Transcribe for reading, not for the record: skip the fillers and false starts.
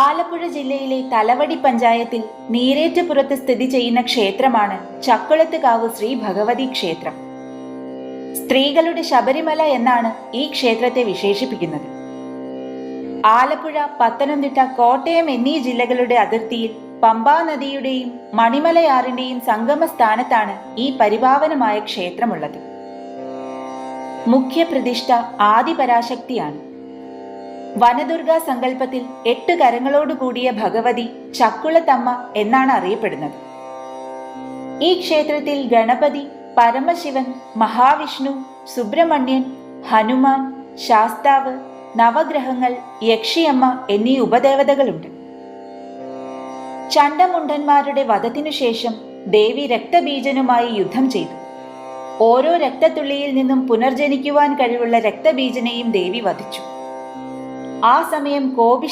ആലപ്പുഴ ജില്ലയിലെ തലവടി പഞ്ചായത്തിൽ നീരേറ്റുപുറത്ത് സ്ഥിതി ചെയ്യുന്ന ക്ഷേത്രമാണ് ചക്കുളത്തുകാവ് ശ്രീ ഭഗവതി ക്ഷേത്രം. സ്ത്രീകളുടെ ശബരിമല എന്നാണ് ഈ ക്ഷേത്രത്തെ വിശേഷിപ്പിക്കുന്നത്. ആലപ്പുഴ, പത്തനംതിട്ട, കോട്ടയം എന്നീ ജില്ലകളുടെ അതിർത്തിയിൽ പമ്പാ നദിയുടെയും മണിമലയാറിന്റെയും സംഗമ സ്ഥാനത്താണ് ഈ പരിപാവനമായ ക്ഷേത്രമുള്ളത്. മുഖ്യ പ്രതിഷ്ഠ ആദിപരാശക്തിയാണ്. വനദുർഗാ സങ്കല്പത്തിൽ 8 കരങ്ങളോടുകൂടിയ ഭഗവതി ചക്കുളത്തമ്മ എന്നാണ് അറിയപ്പെടുന്നത്. ഈ ക്ഷേത്രത്തിൽ ഗണപതി, പരമശിവൻ, മഹാവിഷ്ണു, സുബ്രഹ്മണ്യൻ, ഹനുമാൻ, ശാസ്താവ്, നവഗ്രഹങ്ങൾ, യക്ഷിയമ്മ എന്നീ ഉപദേവതകളുണ്ട്. ചണ്ഡമുണ്ഡന്മാരുടെ വധത്തിനു ശേഷം ദേവി രക്തബീജനുമായി യുദ്ധം ചെയ്തു. ഓരോ രക്തത്തുള്ളിയിൽ നിന്നും പുനർജനിക്കുവാൻ കഴിവുള്ള രക്തബീജനെയും ദേവി വധിച്ചു. ആ സമയം കോപിഷ്ഠ